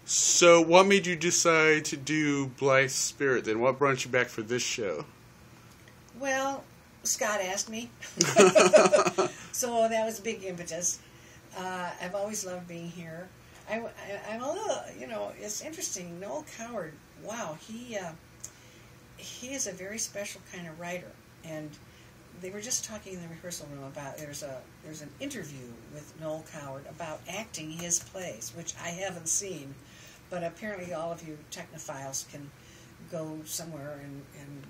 So, what made you decide to do Blithe Spirit then? What brought you back for this show? Well, Scott asked me. So that was a big impetus. I've always loved being here. I'm a little, it's interesting. Noel Coward, wow, he is a very special kind of writer. And they were just talking in the rehearsal room about, there's an interview with Noel Coward about acting his plays, which I haven't seen. But apparently all of you technophiles can go somewhere and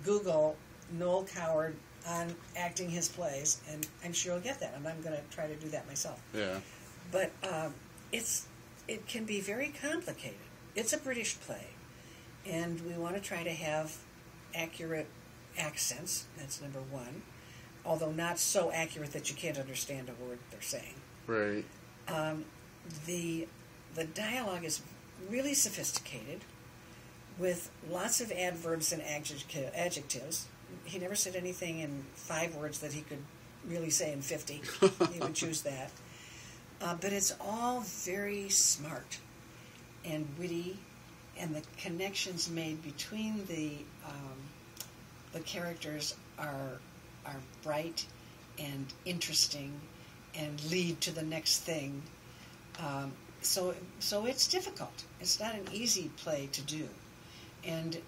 Google Noel Coward on acting his plays, and I'm sure you'll get that, and I'm going to try to do that myself. Yeah. But it can be very complicated. It's a British play, and we want to try to have accurate accents. That's number one, although not so accurate that you can't understand a word they're saying. Right. The dialogue is really sophisticated, with lots of adverbs and adjectives. He never said anything in 5 words that he could really say in 50. He would choose that. But it's all very smart and witty, and the connections made between the characters are bright and interesting and lead to the next thing. So it's difficult. It's not an easy play to do. And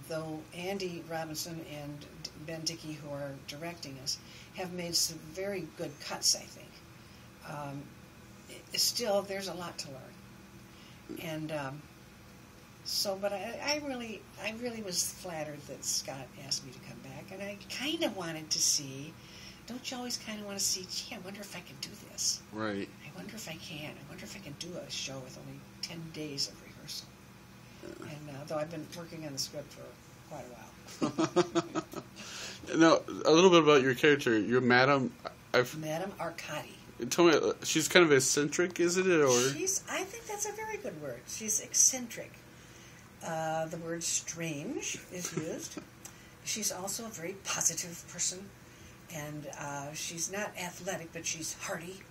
though Andy Robinson and Ben Dickey, who are directing us, have made some very good cuts, I think, still there's a lot to learn. And but I really was flattered that Scott asked me to come back, and I kind of wanted to see. Don't you always kind of want to see? Gee, I wonder if I can do this. Right. I wonder if I can. I wonder if I can do a show with only 10 days of rehearsal. And though I've been working on the script for quite a while. Now, a little bit about your character. You're Madame. Madame Arcadi. Tell me, she's kind of eccentric, isn't it? Or I think that's a very good word. She's eccentric. The word strange is used. She's also a very positive person, and she's not athletic, but she's hardy.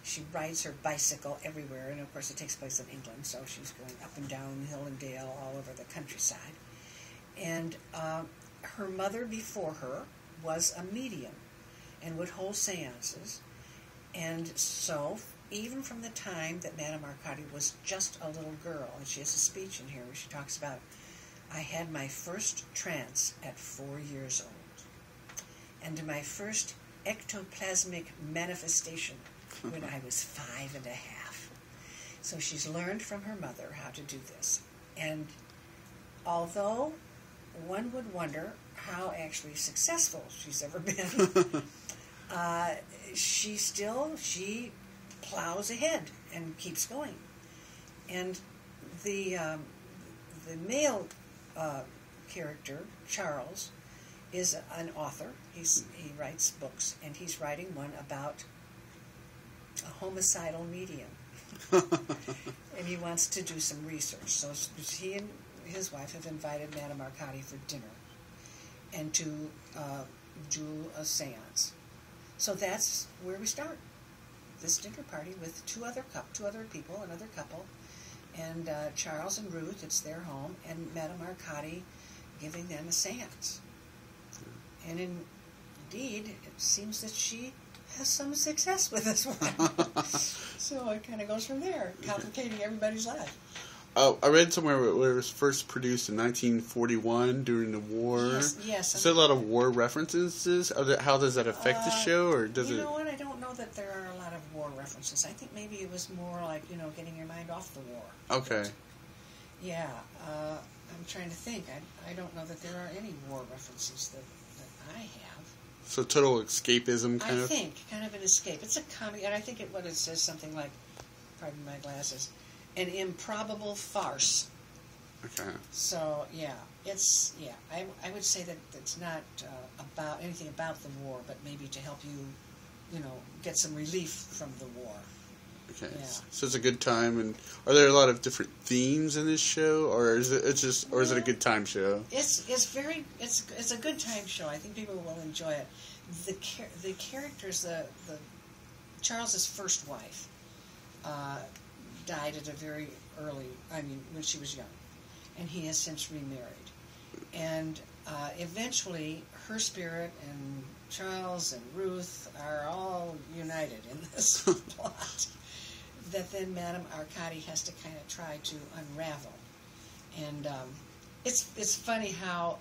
She rides her bicycle everywhere, and of course it takes place in England, so she's going up and down hill and dale all over the countryside. And her mother before her was a medium and would hold seances. And so, even from the time that Madame Arcadi was just a little girl, and she has a speech in here where she talks about, I had my first trance at 4 years old, and my first ectoplasmic manifestation when I was 5 and a half. So she's learned from her mother how to do this. And although one would wonder how actually successful she's ever been, she plows ahead and keeps going. And the male character, Charles, is an author. He writes books, and he's writing one about a homicidal medium. And he wants to do some research. So he and his wife have invited Madame Arcadi for dinner and to do a seance. So that's where we start. This dinner party with two other people, another couple, and Charles and Ruth, it's their home, and Madame Arcadi giving them a seance. And indeed, it seems that she has some success with this one. So it kind of goes from there, complicating everybody's life. I read somewhere where it was first produced in 1941 during the war. Yes. Is there a lot of war references? How does that affect the show, or does it? You know what? I don't know that there are a lot of war references. I think maybe it was more like getting your mind off the war. Okay. But, yeah, I'm trying to think. I don't know that there are any war references that I have. So total escapism, kind of. I think kind of an escape. It's a comedy, and I think what it says something like, pardon my glasses, an improbable farce. Okay. So I would say that it's not about anything about the war, but maybe to help you, get some relief from the war. Okay. Yeah. So it's a good time, and are there a lot of different themes in this show, or is it a good time show? It's a good time show. I think people will enjoy it. The characters, the Charles's first wife, died at a very when she was young, and he has since remarried. And eventually, her spirit and Charles and Ruth are all united in this plot that then Madame Arcadi has to kind of try to unravel. And it's funny how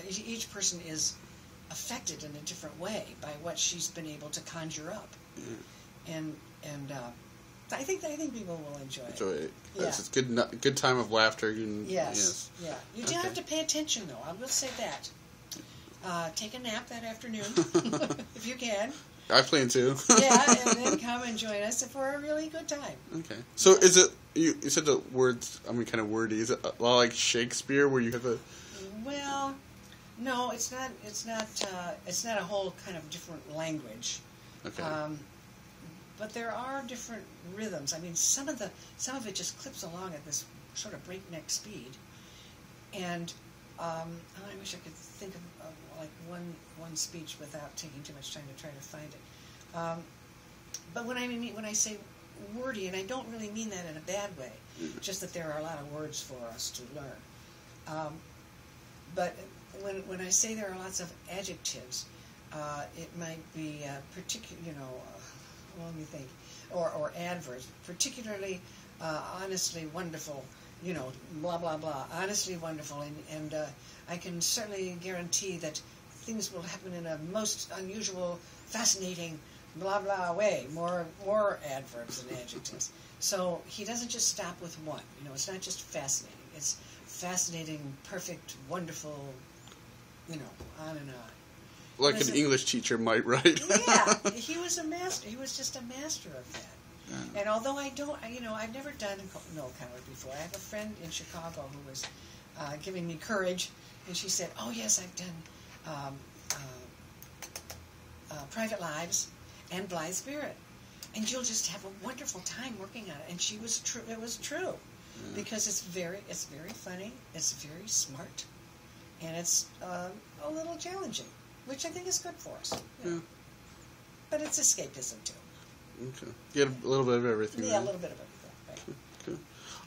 each person is affected in a different way by what she's been able to conjure up. And I think people will enjoy it. Yeah. It's a good time of laughter. Yes. Yeah. You do have to pay attention, though. I will say that. Take a nap that afternoon, if you can. I plan to. Yeah, and then come and join us for a really good time. Okay. So is it, you said the words, kind of wordy. Is it a lot like Shakespeare where you have a... Well, no, it's not a whole kind of different language. Okay. But there are different rhythms. Some of it just clips along at this sort of breakneck speed. And I wish I could think of like one speech without taking too much time to try to find it. But when I say wordy, and I don't really mean that in a bad way, just that there are a lot of words for us to learn. But when I say there are lots of adjectives, it might be particular, let me think, or adverbs, particularly honestly wonderful, blah blah blah, honestly wonderful, and I can certainly guarantee that things will happen in a most unusual, fascinating, blah blah way. More adverbs and adjectives. So he doesn't just stop with one. It's not just fascinating. It's fascinating, perfect, wonderful, on and on. Like an English teacher might write. Yeah, he was a master. He was just a master of that. Yeah. And although I don't, I've never done Noel Coward before. I have a friend in Chicago who was giving me courage, and she said, "Oh yes, I've done Private Lives and Blithe Spirit, and you'll just have a wonderful time working on it." And she was true. It was true, because it's very funny. It's very smart, and it's a little challenging, which I think is good for us. Yeah. But it's escapism too. Okay. You get a little bit of everything. Yeah, a little bit of everything. Right.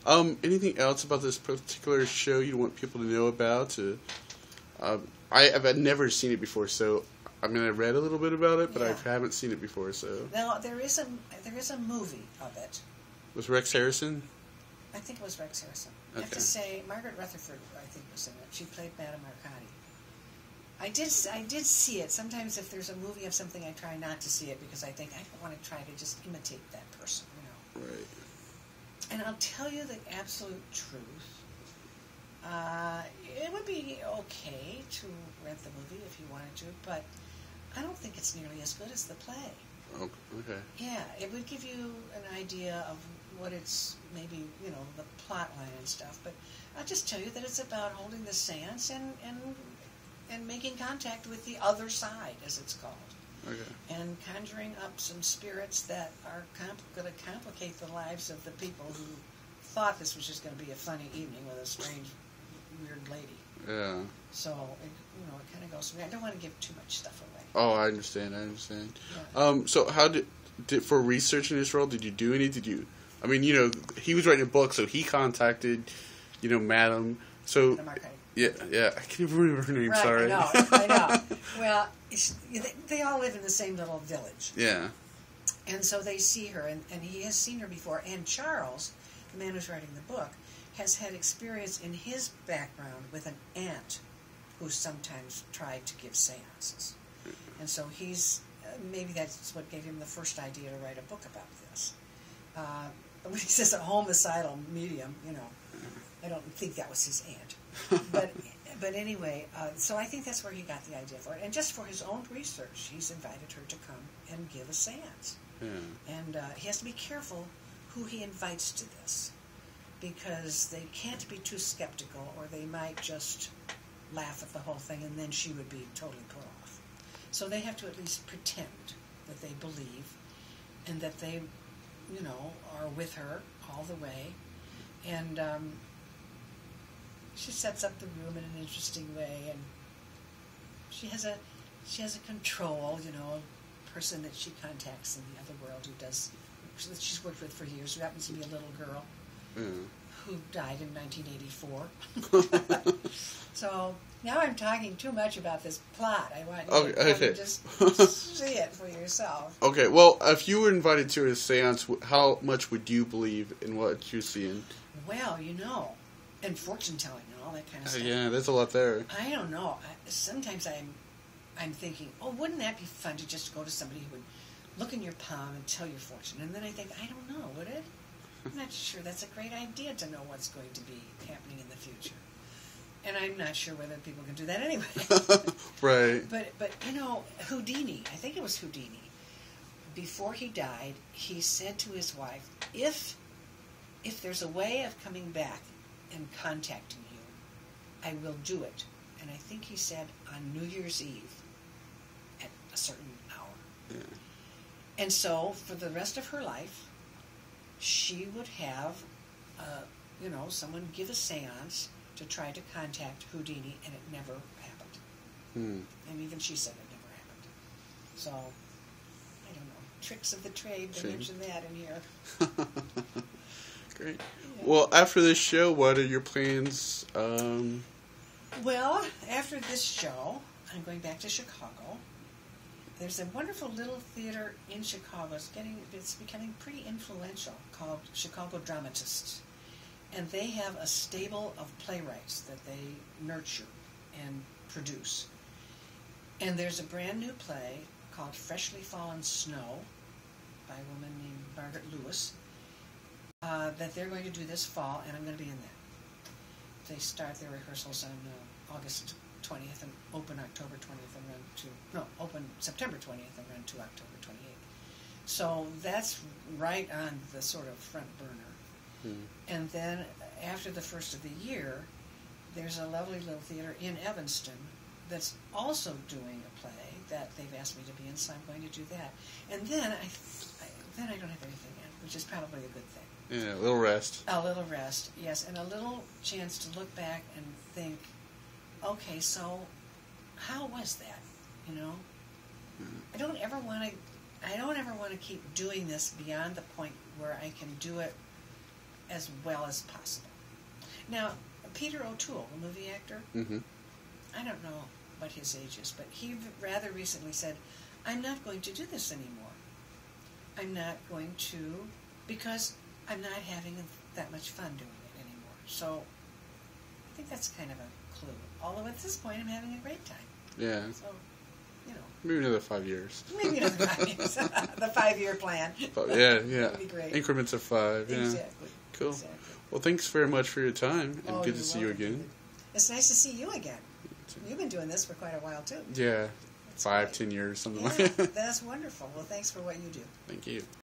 Cool. Anything else about this particular show you want people to know about? I've never seen it before, so I read a little bit about it, but I haven't seen it before. So now there is a movie of it. Was Rex Harrison? I think it was Rex Harrison. Okay. I have to say, Margaret Rutherford, I think, was in it. She played Madame Arcadi. I did see it. Sometimes if there's a movie of something, I try not to see it because I think I don't want to try to just imitate that person, Right. And I'll tell you the absolute truth. It would be okay to rent the movie if you wanted to, but I don't think it's nearly as good as the play. Okay. Yeah, it would give you an idea of what it's maybe, the plot line and stuff, but I'll just tell you that it's about holding the seance and making contact with the other side, as it's called. Okay. And conjuring up some spirits that are going to complicate the lives of the people who thought this was just going to be a funny evening with a strange, weird lady. Yeah. So, it kind of goes from there. I don't want to give too much stuff away. Oh, I understand. Yeah. So how did for researching this role, did you do any? He was writing a book, so he contacted, Madame. So... Yeah, I can't even remember her name, right, sorry. I know. Well, they all live in the same little village. Yeah. And so they see her, and he has seen her before. And Charles, the man who's writing the book, has had experience in his background with an aunt who sometimes tried to give seances. And so maybe that's what gave him the first idea to write a book about this. When he says a homicidal medium, I don't think that was his aunt. But anyway, so I think that's where he got the idea for it. And just for his own research, he's invited her to come and give a seance. Yeah. And he has to be careful who he invites to this, because they can't be too skeptical, or they might just laugh at the whole thing, and then she would be totally put off. So they have to at least pretend that they believe, and that they, are with her all the way. And she sets up the room in an interesting way, and she has a control, a person that she contacts in the other world who does that she's worked with for years, who happens to be a little girl who died in 1984. So now I'm talking too much about this plot. I want you to come and just see it for yourself. Okay, well, if you were invited to a seance, how much would you believe in what you're seeing? Well, and fortune telling and all that kind of stuff. Yeah, there's a lot there. I don't know. Sometimes I'm thinking, oh, wouldn't that be fun to just go to somebody who would look in your palm and tell your fortune? And then I think, I don't know, would it? I'm not sure that's a great idea to know what's going to be happening in the future. And I'm not sure whether people can do that anyway. Right. But Houdini, I think it was Houdini, before he died, he said to his wife, if there's a way of coming back and contacting you, I will do it. And I think he said on New Year's Eve at a certain hour. Yeah. And so for the rest of her life, she would have, someone give a seance to try to contact Houdini, and it never happened. And even she said it never happened. So, I don't know. Tricks of the trade, they mention that in here. Great. Yeah. Well, after this show, what are your plans? Well, after this show, I'm going back to Chicago. There's a wonderful little theater in Chicago. It's becoming pretty influential, called Chicago Dramatists. And they have a stable of playwrights that they nurture and produce. And there's a brand new play called Freshly Fallen Snow by a woman named Margaret Lewis that they're going to do this fall, and I'm going to be in that. They start their rehearsals on August 20th and open October 20th and open September 20th and run to October 28th. So that's right on the sort of front burner. And then after the first of the year, there's a lovely little theater in Evanston that's also doing a play that they've asked me to be in, so I'm going to do that. And then I don't have anything in, which is probably a good thing. Yeah, a little rest. A little rest, yes, and a little chance to look back and think, okay, so how was that? I don't ever want to keep doing this beyond the point where I can do it as well as possible. Now, Peter O'Toole, the movie actor, I don't know what his age is, but he rather recently said, I'm not going to do this anymore. I'm not going to, because I'm not having that much fun doing it anymore. So I think that's kind of a clue. Although at this point, I'm having a great time. Yeah. So, maybe another 5 years. Maybe another 5 years. The 5-year plan. Yeah. That'd be great. Increments of 5. Yeah. Exactly. Cool. Exactly. Well, thanks very much for your time, and good to see you again. It's nice to see you again. You've been doing this for quite a while, too. Yeah. That's 5, great. 10 years, something like that. That's wonderful. Well, thanks for what you do. Thank you.